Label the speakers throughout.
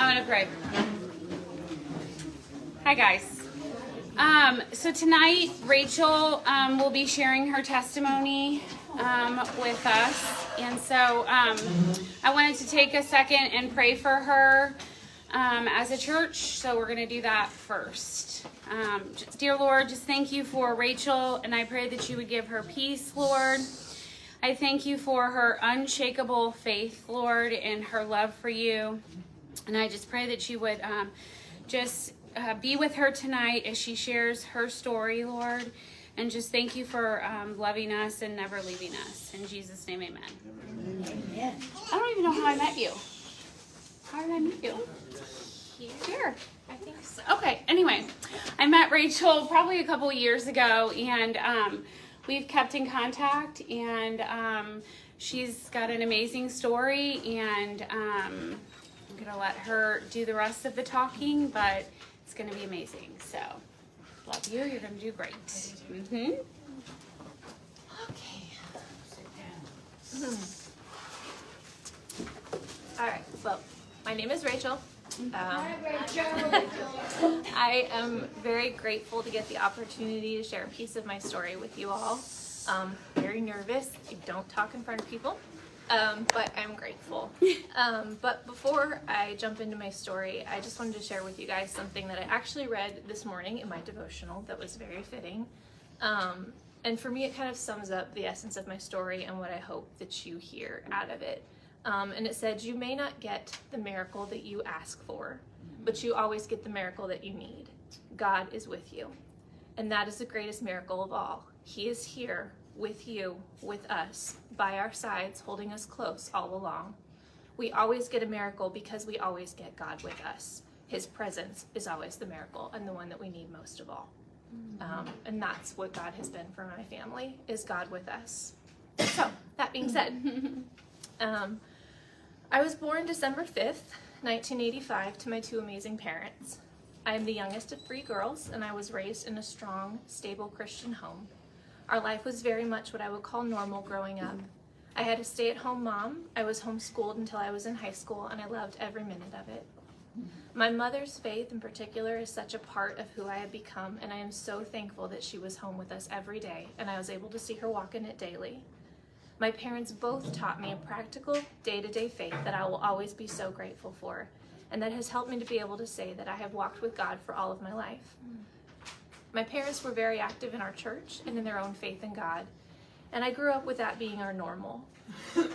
Speaker 1: I'm going to pray. Hi, guys. So tonight, Rachel will be sharing her testimony with us. And so I wanted to take a second and pray for her as a church. So we're going to do that first. Dear Lord, just thank you for Rachel, and I pray that you would give her peace, Lord. I thank you for her unshakable faith, Lord, and her love for you. And I just pray that you would be with her tonight as she shares her story, Lord. And just thank you for loving us and never leaving us. In Jesus' name, amen.
Speaker 2: Amen.
Speaker 1: I don't even know how I met you. How did I meet you? Here.
Speaker 2: I think so.
Speaker 1: Okay, anyway, I met Rachel probably a couple years ago, and we've kept in contact, and she's got an amazing story, and I'm going to let her do the rest of the talking, but it's going to be amazing. So, love you. You're going to do great. Mm-hmm.
Speaker 2: Okay. All right. Well, my name is Rachel. I am very grateful to get the opportunity to share a piece of my story with you all. Very nervous. I don't talk in front of people, but I'm grateful. But before I jump into my story, I just wanted to share with you guys something that I actually read this morning in my devotional that was very fitting. And for me, it kind of sums up the essence of my story and what I hope that you hear out of it. And it said, you may not get the miracle that you ask for, but you always get the miracle that you need. God is with you. And that is the greatest miracle of all. He is here with you, with us, by our sides, holding us close all along. We always get a miracle because we always get God with us. His presence is always the miracle and the one that we need most of all. And that's what God has been for my family, is God with us. So, that being said, I was born December 5th, 1985, to my two amazing parents. I am the youngest of three girls, and I was raised in a strong, stable Christian home. Our life was very much what I would call normal growing up. I had a stay-at-home mom, I was homeschooled until I was in high school, and I loved every minute of it. My mother's faith in particular is such a part of who I have become, and I am so thankful that she was home with us every day, and I was able to see her walk in it daily. My parents both taught me a practical, day-to-day faith that I will always be so grateful for, and that has helped me to be able to say that I have walked with God for all of my life. My parents were very active in our church and in their own faith in God, and I grew up with that being our normal.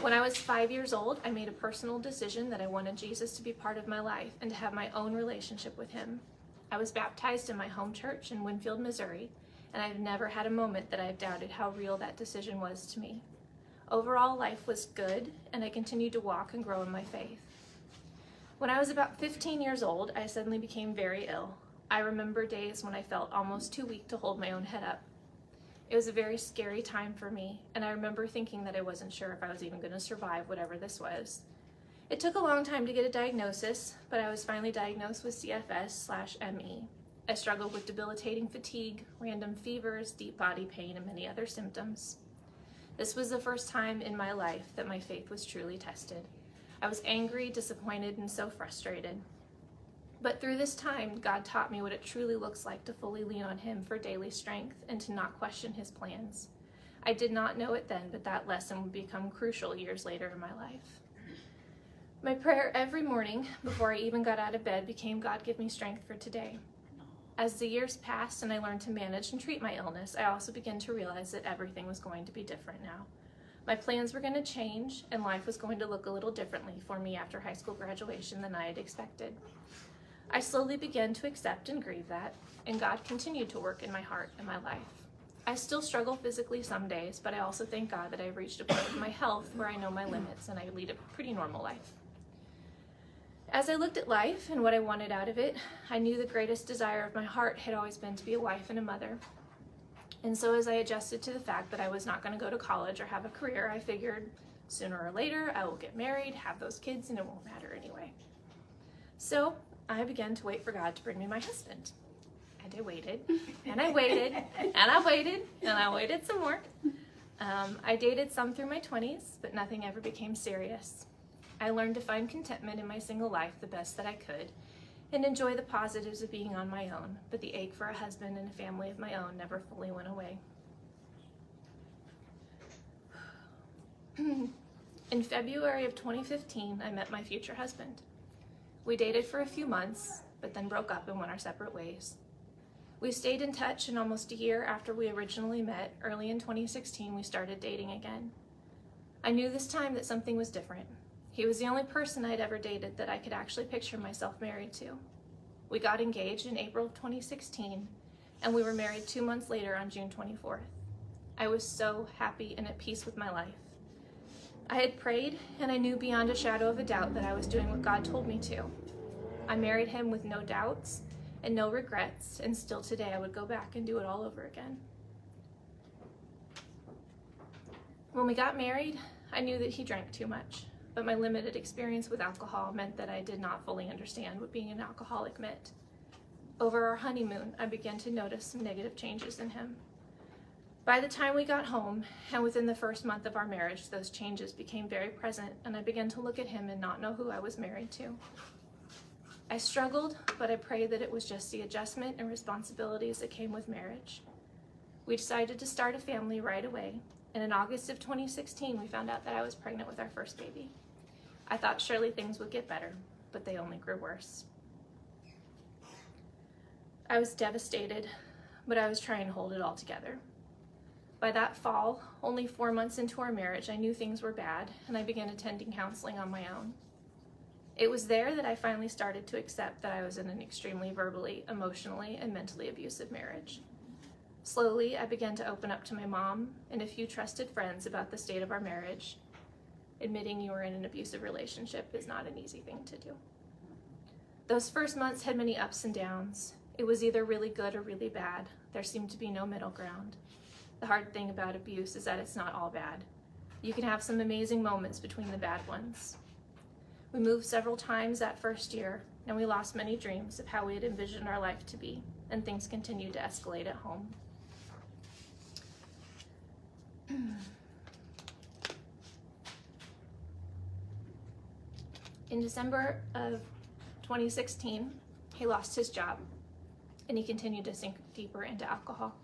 Speaker 2: When I was 5 years old, I made a personal decision that I wanted Jesus to be part of my life and to have my own relationship with him. I was baptized in my home church in Winfield, Missouri, and I've never had a moment that I've doubted how real that decision was to me. Overall, life was good, and I continued to walk and grow in my faith. When I was about 15 years old, I suddenly became very ill. I remember days when I felt almost too weak to hold my own head up. It was a very scary time for me, and I remember thinking that I wasn't sure if I was even going to survive whatever this was. It took a long time to get a diagnosis, but I was finally diagnosed with CFS/ME. I struggled with debilitating fatigue, random fevers, deep body pain, and many other symptoms. This was the first time in my life that my faith was truly tested. I was angry, disappointed, and so frustrated. But through this time, God taught me what it truly looks like to fully lean on him for daily strength and to not question his plans. I did not know it then, but that lesson would become crucial years later in my life. My prayer every morning before I even got out of bed became, God, give me strength for today. As the years passed and I learned to manage and treat my illness, I also began to realize that everything was going to be different now. My plans were going to change, and life was going to look a little differently for me after high school graduation than I had expected. I slowly began to accept and grieve that, and God continued to work in my heart and my life. I still struggle physically some days, but I also thank God that I've reached a point in my health where I know my limits and I lead a pretty normal life. As I looked at life and what I wanted out of it, I knew the greatest desire of my heart had always been to be a wife and a mother. And so as I adjusted to the fact that I was not going to go to college or have a career, I figured sooner or later I will get married, have those kids, and it won't matter anyway. So I began to wait for God to bring me my husband. And I waited, and I waited, and I waited, and I waited some more. I dated some through my 20s, but nothing ever became serious. I learned to find contentment in my single life the best that I could and enjoy the positives of being on my own, but the ache for a husband and a family of my own never fully went away. In February of 2015, I met my future husband. We dated for a few months, but then broke up and went our separate ways. We stayed in touch, and almost a year after we originally met, early in 2016, we started dating again. I knew this time that something was different. He was the only person I'd ever dated that I could actually picture myself married to. We got engaged in April of 2016, and we were married 2 months later on June 24th. I was so happy and at peace with my life. I had prayed, and I knew beyond a shadow of a doubt that I was doing what God told me to. I married him with no doubts and no regrets, and still today I would go back and do it all over again. When we got married, I knew that he drank too much, but my limited experience with alcohol meant that I did not fully understand what being an alcoholic meant. Over our honeymoon, I began to notice some negative changes in him. By the time we got home, and within the first month of our marriage, those changes became very present, and I began to look at him and not know who I was married to. I struggled, but I prayed that it was just the adjustment and responsibilities that came with marriage. We decided to start a family right away, and in August of 2016, we found out that I was pregnant with our first baby. I thought surely things would get better, but they only grew worse. I was devastated, but I was trying to hold it all together. By that fall, only 4 months into our marriage, I knew things were bad, and I began attending counseling on my own. It was there that I finally started to accept that I was in an extremely verbally, emotionally, and mentally abusive marriage. Slowly, I began to open up to my mom and a few trusted friends about the state of our marriage. Admitting you were in an abusive relationship is not an easy thing to do. Those first months had many ups and downs. It was either really good or really bad. There seemed to be no middle ground. The hard thing about abuse is that it's not all bad. You can have some amazing moments between the bad ones. We moved several times that first year, and we lost many dreams of how we had envisioned our life to be, and things continued to escalate at home. In December of 2016, he lost his job, and he continued to sink deeper into alcohol.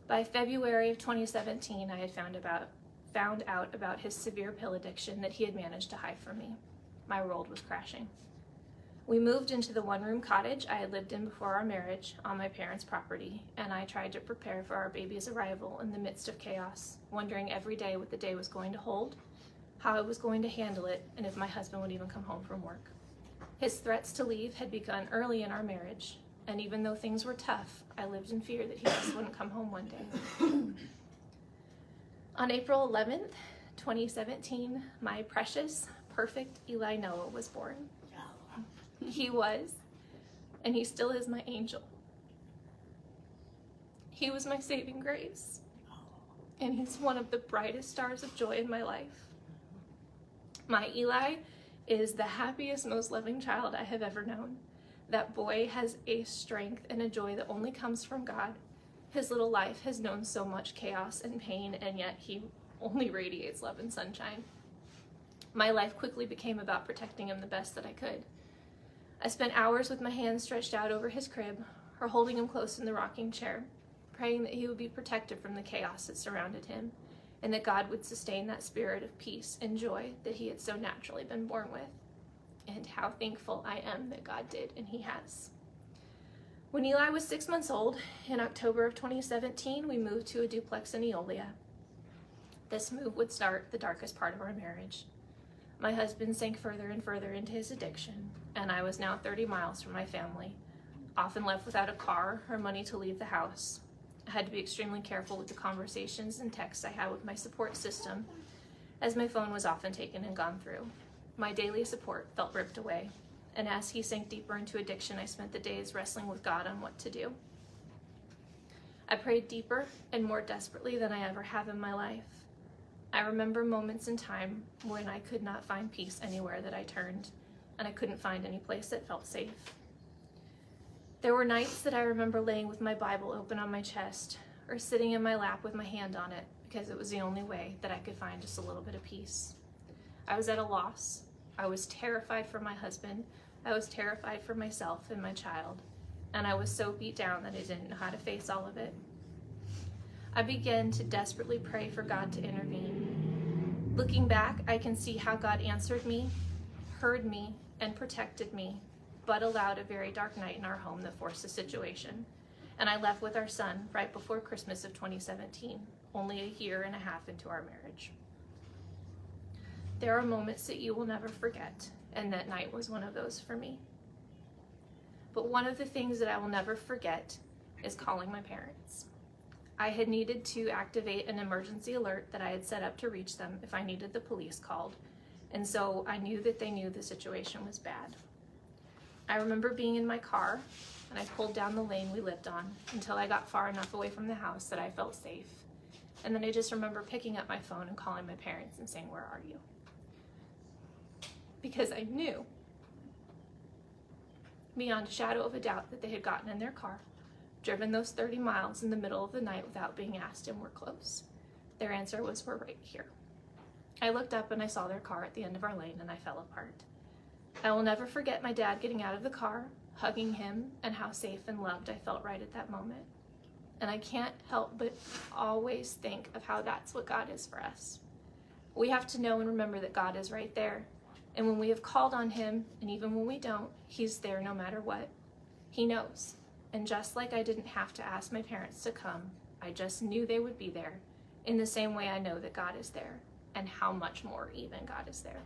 Speaker 2: By February of 2017, I had found out about his severe pill addiction that he had managed to hide from me. My world was crashing. We moved into the one-room cottage I had lived in before our marriage on my parents' property, and I tried to prepare for our baby's arrival in the midst of chaos, wondering every day what the day was going to hold, how I was going to handle it, and if my husband would even come home from work. His threats to leave had begun early in our marriage, and even though things were tough, I lived in fear that he just wouldn't come home one day. On April 11th, 2017, my precious, perfect Eli Noah was born. He was, and he still is my angel. He was my saving grace, and he's one of the brightest stars of joy in my life. My Eli is the happiest, most loving child I have ever known. That boy has a strength and a joy that only comes from God. His little life has known so much chaos and pain, and yet he only radiates love and sunshine. My life quickly became about protecting him the best that I could. I spent hours with my hands stretched out over his crib, or holding him close in the rocking chair, praying that he would be protected from the chaos that surrounded him, and that God would sustain that spirit of peace and joy that he had so naturally been born with. And how thankful I am that God did, and he has. When Eli was 6 months old, in October of 2017, we moved to a duplex in Eolia. This move would start the darkest part of our marriage. My husband sank further and further into his addiction, and I was now 30 miles from my family, often left without a car or money to leave the house. I had to be extremely careful with the conversations and texts I had with my support system, as my phone was often taken and gone through. My daily support felt ripped away, and as he sank deeper into addiction, I spent the days wrestling with God on what to do. I prayed deeper and more desperately than I ever have in my life. I remember moments in time when I could not find peace anywhere that I turned, and I couldn't find any place that felt safe. There were nights that I remember laying with my Bible open on my chest, or sitting in my lap with my hand on it, because it was the only way that I could find just a little bit of peace. I was at a loss, I was terrified for my husband. I was terrified for myself and my child. And I was so beat down that I didn't know how to face all of it. I began to desperately pray for God to intervene. Looking back, I can see how God answered me, heard me, and protected me, but allowed a very dark night in our home that forced the situation. And I left with our son right before Christmas of 2017, only a year and a half into our marriage. There are moments that you will never forget, and that night was one of those for me. But one of the things that I will never forget is calling my parents. I had needed to activate an emergency alert that I had set up to reach them if I needed the police called, and so I knew that they knew the situation was bad. I remember being in my car, and I pulled down the lane we lived on until I got far enough away from the house that I felt safe. And then I just remember picking up my phone and calling my parents and saying, "Where are you?" Because I knew, beyond a shadow of a doubt, that they had gotten in their car, driven those 30 miles in the middle of the night without being asked, and were close. Their answer was, "We're right here." I looked up and I saw their car at the end of our lane, and I fell apart. I will never forget my dad getting out of the car, hugging him, and how safe and loved I felt right at that moment. And I can't help but always think of how that's what God is for us. We have to know and remember that God is right there. And when we have called on him, and even when we don't, he's there no matter what. He knows. And just like I didn't have to ask my parents to come, I just knew they would be there. In the same way I know that God is there, and how much more even God is there.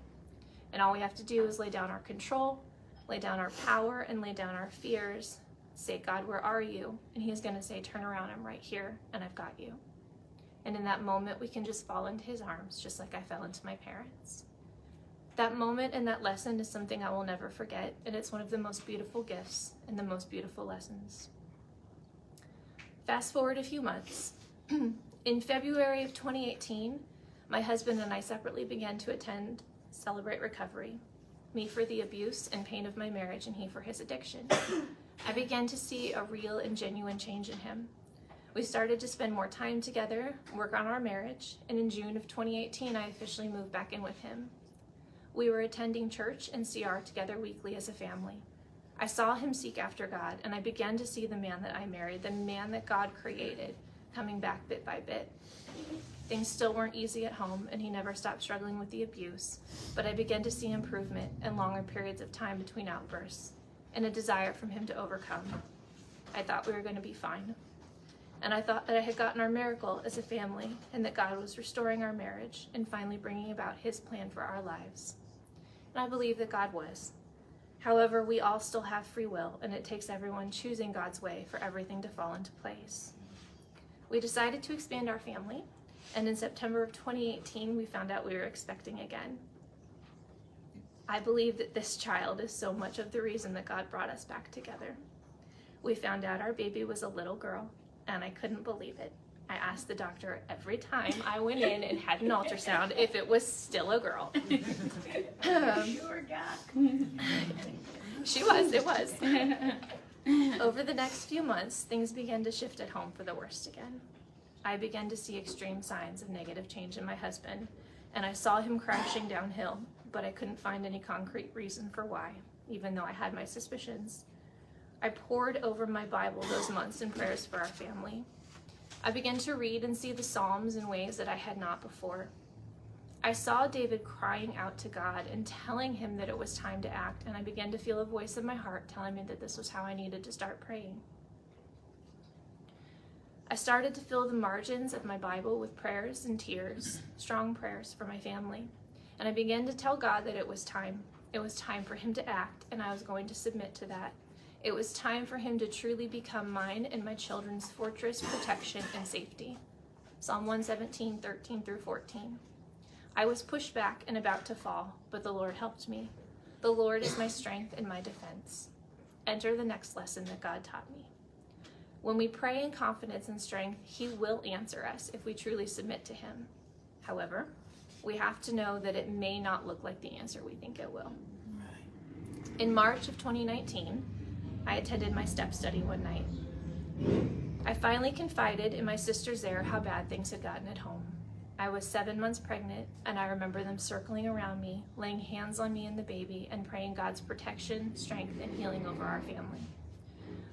Speaker 2: And all we have to do is lay down our control, lay down our power, and lay down our fears. Say, "God, where are you?" And he's going to say, "Turn around, I'm right here, and I've got you." And in that moment, we can just fall into his arms, just like I fell into my parents. That moment and that lesson is something I will never forget, and it's one of the most beautiful gifts and the most beautiful lessons. Fast forward a few months. In February of 2018, my husband and I separately began to attend Celebrate Recovery, me for the abuse and pain of my marriage, and he for his addiction. I began to see a real and genuine change in him. We started to spend more time together, work on our marriage, and in June of 2018, I officially moved back in with him. We were attending church and CR together weekly as a family. I saw him seek after God, and I began to see the man that I married, the man that God created, coming back bit by bit. Things still weren't easy at home, and he never stopped struggling with the abuse, but I began to see improvement and longer periods of time between outbursts, and a desire from him to overcome. I thought we were going to be fine. And I thought that I had gotten our miracle as a family, and that God was restoring our marriage and finally bringing about his plan for our lives. And I believe that God was. However, we all still have free will, and it takes everyone choosing God's way for everything to fall into place. We decided to expand our family, and in September of 2018, we found out we were expecting again. I believe that this child is so much of the reason that God brought us back together. We found out our baby was a little girl, and I couldn't believe it. I asked the doctor every time I went in and had an ultrasound if it was still a girl. She was, it was. Over the next few months, things began to shift at home for the worst again. I began to see extreme signs of negative change in my husband, and I saw him crashing downhill, but I couldn't find any concrete reason for why, even though I had my suspicions. I pored over my Bible those months in prayers for our family. I began to read and see the Psalms in ways that I had not before. I saw David crying out to God and telling him that it was time to act, and I began to feel a voice in my heart telling me that this was how I needed to start praying. I started to fill the margins of my Bible with prayers and tears, strong prayers for my family, and I began to tell God that it was time. It was time for him to act, and I was going to submit to that. It was time for him to truly become mine and my children's fortress, protection, and safety. Psalm 117, 13 through 14. I was pushed back and about to fall, but the Lord helped me. The Lord is my strength and my defense. Enter the next lesson that God taught me. When we pray in confidence and strength, he will answer us if we truly submit to him. However, we have to know that it may not look like the answer we think it will. In March of 2019, I attended my step study one night. I finally confided in my sister Zara how bad things had gotten at home. I was 7 months pregnant, and I remember them circling around me, laying hands on me and the baby, and praying God's protection, strength, and healing over our family.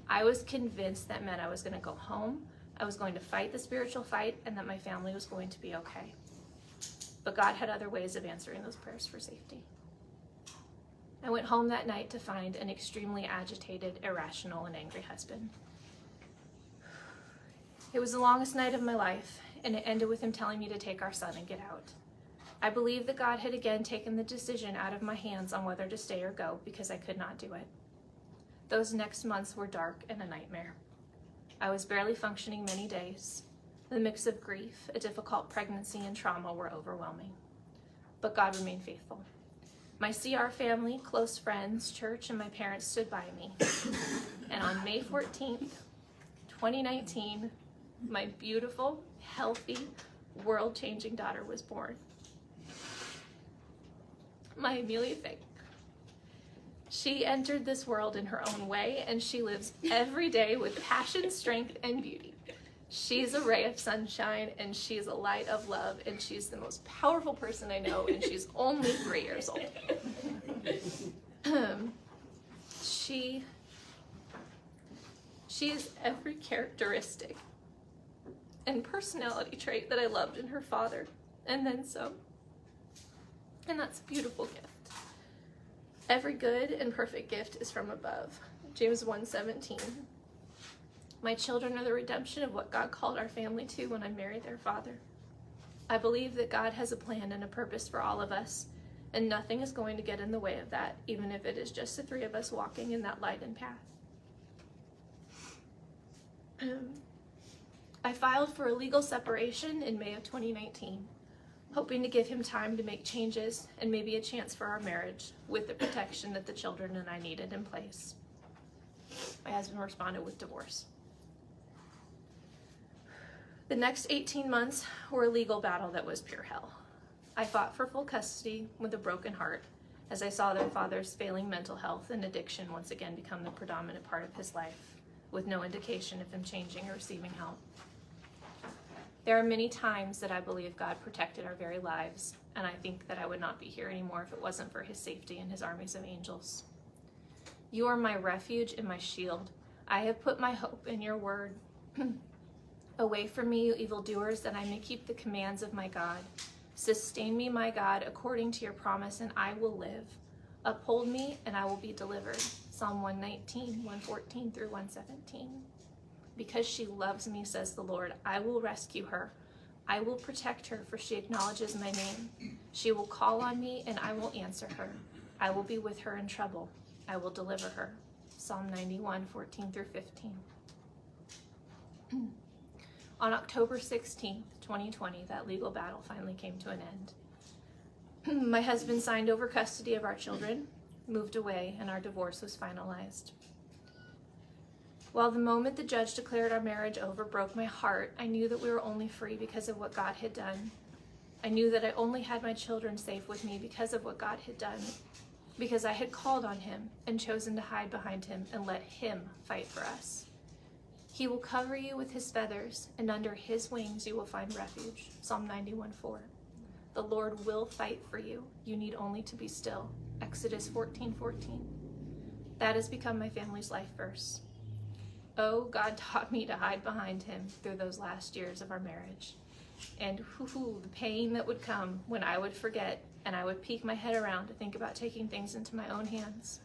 Speaker 2: I was convinced that meant I was going to go home, I was going to fight the spiritual fight, and that my family was going to be okay. But God had other ways of answering those prayers for safety. I went home that night to find an extremely agitated, irrational, and angry husband. It was the longest night of my life, and it ended with him telling me to take our son and get out. I believe that God had again taken the decision out of my hands on whether to stay or go because I could not do it. Those next months were dark and a nightmare. I was barely functioning many days. The mix of grief, a difficult pregnancy, and trauma were overwhelming. But God remained faithful. My CR family, close friends, church, and my parents stood by me. And on May 14th, 2019, my beautiful, healthy, world-changing daughter was born. My Amelia Faye. She entered this world in her own way, and she lives every day with passion, strength, and beauty. She's a ray of sunshine, and she's a light of love, and she's the most powerful person I know, and she's only 3 years old. She is every characteristic and personality trait that I loved in her father, and then some. And that's a beautiful gift. Every good and perfect gift is from above. James 1:17. My children are the redemption of what God called our family to when I married their father. I believe that God has a plan and a purpose for all of us, and nothing is going to get in the way of that, even if it is just the 3 of us walking in that light and path. I filed for a legal separation in May of 2019, hoping to give him time to make changes and maybe a chance for our marriage with the protection that the children and I needed in place. My husband responded with divorce. The next 18 months were a legal battle that was pure hell. I fought for full custody with a broken heart as I saw their father's failing mental health and addiction once again become the predominant part of his life, with no indication of him changing or receiving help. There are many times that I believe God protected our very lives, and I think that I would not be here anymore if it wasn't for his safety and his armies of angels. You are my refuge and my shield. I have put my hope in your word. Away from me, you evildoers, that I may keep the commands of my God. Sustain me, my God, according to your promise, and I will live. Uphold me, and I will be delivered. Psalm 119, 114 through 117. Because she loves me, says the Lord, I will rescue her. I will protect her, for she acknowledges my name. She will call on me, and I will answer her. I will be with her in trouble. I will deliver her. Psalm 91, 14 through 15. On October 16th, 2020, that legal battle finally came to an end. My husband signed over custody of our children, moved away, and our divorce was finalized. While the moment the judge declared our marriage over broke my heart, I knew that we were only free because of what God had done. I knew that I only had my children safe with me because of what God had done, because I had called on him and chosen to hide behind him and let him fight for us. He will cover you with his feathers, and under his wings you will find refuge. Psalm 91:4. The Lord will fight for you. You need only to be still. Exodus 14:14. That has become my family's life verse. Oh, God taught me to hide behind him through those last years of our marriage. And the pain that would come when I would forget and I would peek my head around to think about taking things into my own hands.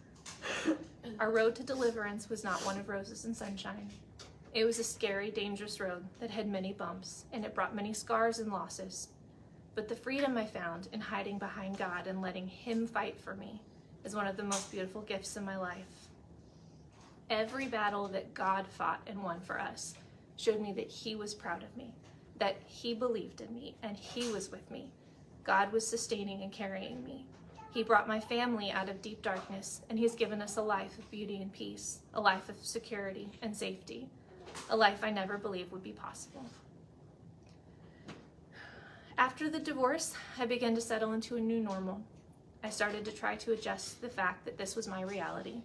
Speaker 2: Our road to deliverance was not one of roses and sunshine. It was a scary, dangerous road that had many bumps, and it brought many scars and losses. But the freedom I found in hiding behind God and letting him fight for me is one of the most beautiful gifts in my life. Every battle that God fought and won for us showed me that he was proud of me, that he believed in me, and he was with me. God was sustaining and carrying me. He brought my family out of deep darkness, and he's given us a life of beauty and peace, a life of security and safety, a life I never believed would be possible. After the divorce, I began to settle into a new normal. I started to try to adjust to the fact that this was my reality,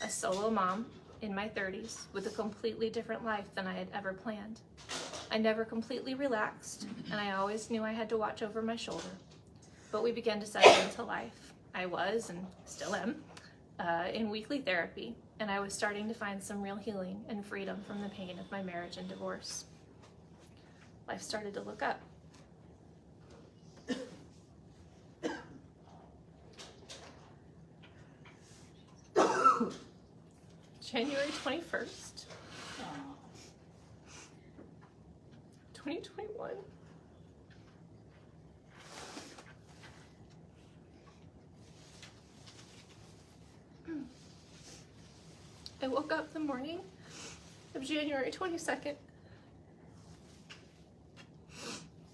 Speaker 2: a solo mom in my 30s with a completely different life than I had ever planned. I never completely relaxed, and I always knew I had to watch over my shoulder. But we began to settle into life. I was, and still am, in weekly therapy, and I was starting to find some real healing and freedom from the pain of my marriage and divorce. Life started to look up. January 21st, 2021. I woke up the morning of January 22nd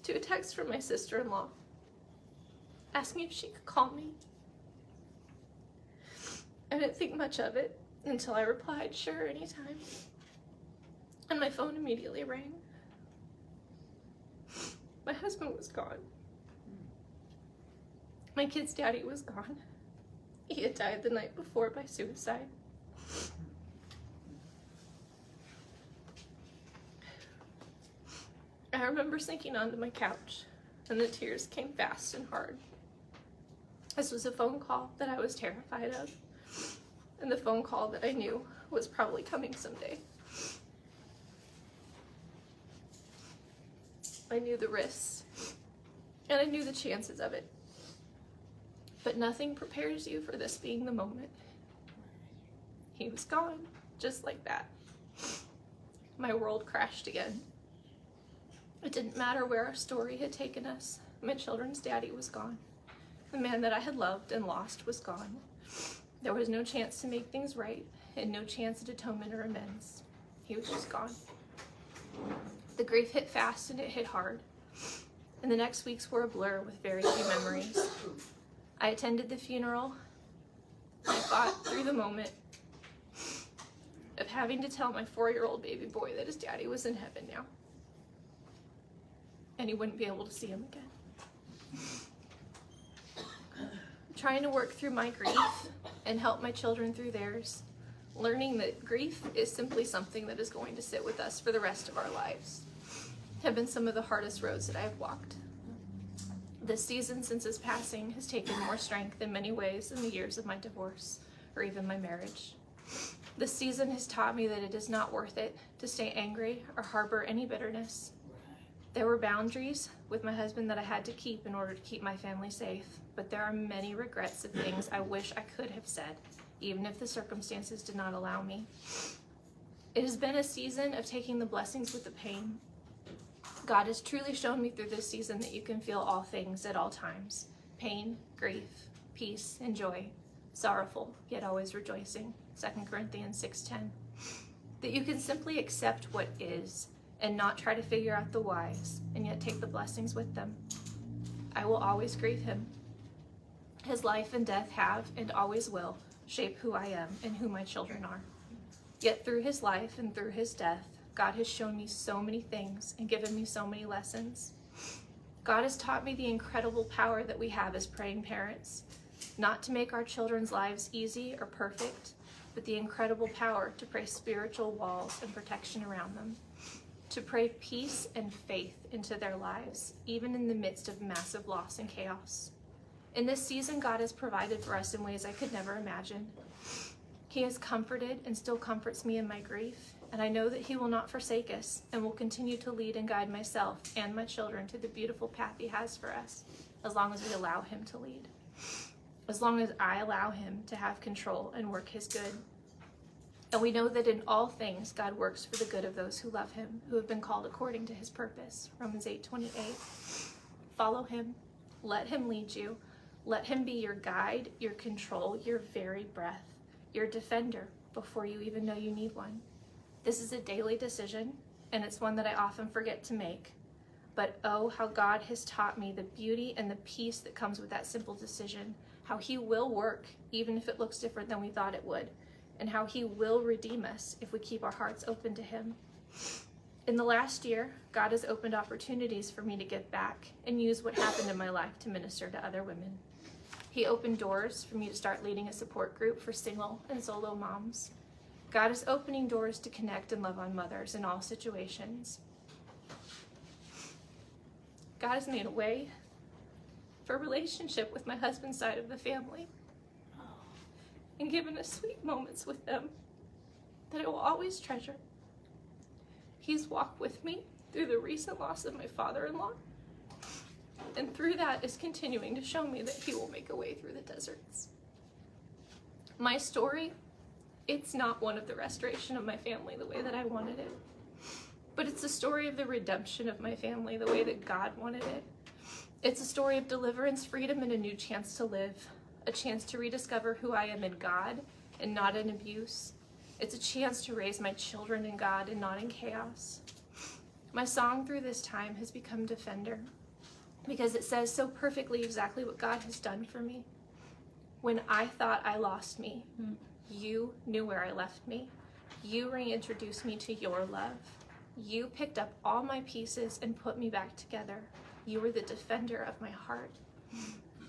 Speaker 2: to a text from my sister-in-law asking if she could call me. I didn't think much of it until I replied, "Sure, anytime." And my phone immediately rang. My husband was gone. My kid's daddy was gone. He had died the night before by suicide. I remember sinking onto my couch, and the tears came fast and hard. This was a phone call that I was terrified of, and the phone call that I knew was probably coming someday. I knew the risks, and I knew the chances of it. But nothing prepares you for this being the moment. He was gone, just like that. My world crashed again. It didn't matter where our story had taken us. My children's daddy was gone. The man that I had loved and lost was gone. There was no chance to make things right, and no chance at atonement or amends. He was just gone. The grief hit fast and it hit hard, and the next weeks were a blur with very few memories. I attended the funeral. I fought through the moment of having to tell my 4-year-old baby boy that his daddy was in heaven now, and he wouldn't be able to see him again. Trying to work through my grief and help my children through theirs, learning that grief is simply something that is going to sit with us for the rest of our lives, have been some of the hardest roads that I have walked. This season since his passing has taken more strength in many ways than the years of my divorce or even my marriage. This season has taught me that it is not worth it to stay angry or harbor any bitterness. There were boundaries with my husband that I had to keep in order to keep my family safe, but there are many regrets of things I wish I could have said, even if the circumstances did not allow me. It has been a season of taking the blessings with the pain. God has truly shown me through this season that you can feel all things at all times: pain, grief, peace, and joy, sorrowful, yet always rejoicing, 2 Corinthians 6:10. That you can simply accept what is and not try to figure out the whys, and yet take the blessings with them. I will always grieve him. His life and death have, and always will, shape who I am and who my children are. Yet through his life and through his death, God has shown me so many things and given me so many lessons. God has taught me the incredible power that we have as praying parents, not to make our children's lives easy or perfect, but the incredible power to pray spiritual walls and protection around them, to pray peace and faith into their lives, even in the midst of massive loss and chaos. In this season, God has provided for us in ways I could never imagine. He has comforted and still comforts me in my grief, and I know that he will not forsake us and will continue to lead and guide myself and my children to the beautiful path he has for us, as long as we allow him to lead, as long as I allow him to have control and work his good. And we know that in all things, God works for the good of those who love him, who have been called according to his purpose. Romans 8:28. Follow him. Let him lead you. Let him be your guide, your control, your very breath, your defender before you even know you need one. This is a daily decision, and it's one that I often forget to make. But oh, how God has taught me the beauty and the peace that comes with that simple decision, how he will work even if it looks different than we thought it would, and how he will redeem us if we keep our hearts open to him. In the last year, God has opened opportunities for me to give back and use what happened in my life to minister to other women. He opened doors for me to start leading a support group for single and solo moms. God is opening doors to connect and love on mothers in all situations. God has made a way for a relationship with my husband's side of the family and given us sweet moments with them that I will always treasure. He's walked with me through the recent loss of my father-in-law, and through that is continuing to show me that he will make a way through the deserts. My story, it's not one of the restoration of my family the way that I wanted it, but it's a story of the redemption of my family the way that God wanted it. It's a story of deliverance, freedom, and a new chance to live, a chance to rediscover who I am in God and not in abuse. It's a chance to raise my children in God and not in chaos. My song through this time has become Defender, because it says so perfectly exactly what God has done for me. When I thought I lost me, you knew where I left me. You reintroduced me to your love. You picked up all my pieces and put me back together. You were the defender of my heart.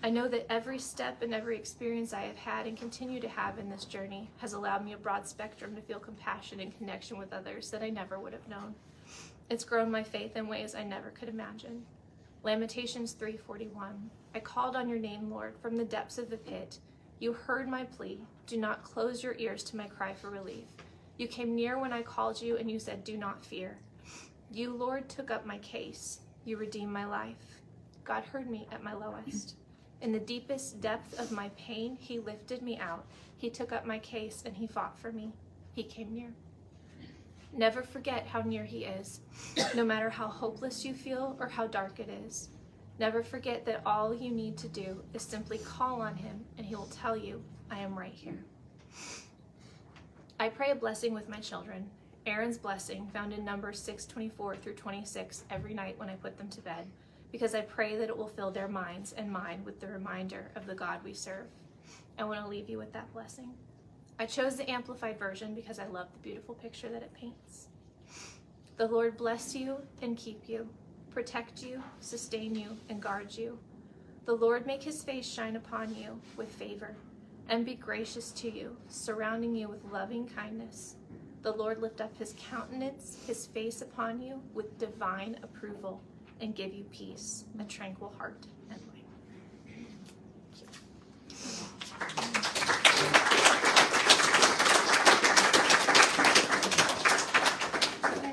Speaker 2: I know that every step and every experience I have had and continue to have in this journey has allowed me a broad spectrum to feel compassion and connection with others that I never would have known. It's grown my faith in ways I never could imagine. Lamentations 3:41. I called on your name, Lord, from the depths of the pit. You heard my plea. Do not close your ears to my cry for relief. You came near when I called you, and you said, do not fear. You, Lord, took up my case. You redeemed my life. God heard me at my lowest. In the deepest depth of my pain, he lifted me out. He took up my case, and he fought for me. He came near. Never forget how near he is, no matter how hopeless you feel or how dark it is. Never forget that all you need to do is simply call on him, and he will tell you, I am right here. I pray a blessing with my children, Aaron's blessing found in Numbers 6:24 through 26 every night when I put them to bed, because I pray that it will fill their minds and mine with the reminder of the God we serve. I want to leave you with that blessing. I chose the Amplified version because I love the beautiful picture that it paints. The Lord bless you and keep you, protect you, sustain you, and guard you. The Lord make his face shine upon you with favor and be gracious to you, surrounding you with loving kindness. The Lord lift up his countenance, his face upon you with divine approval, and give you peace, a tranquil heart, and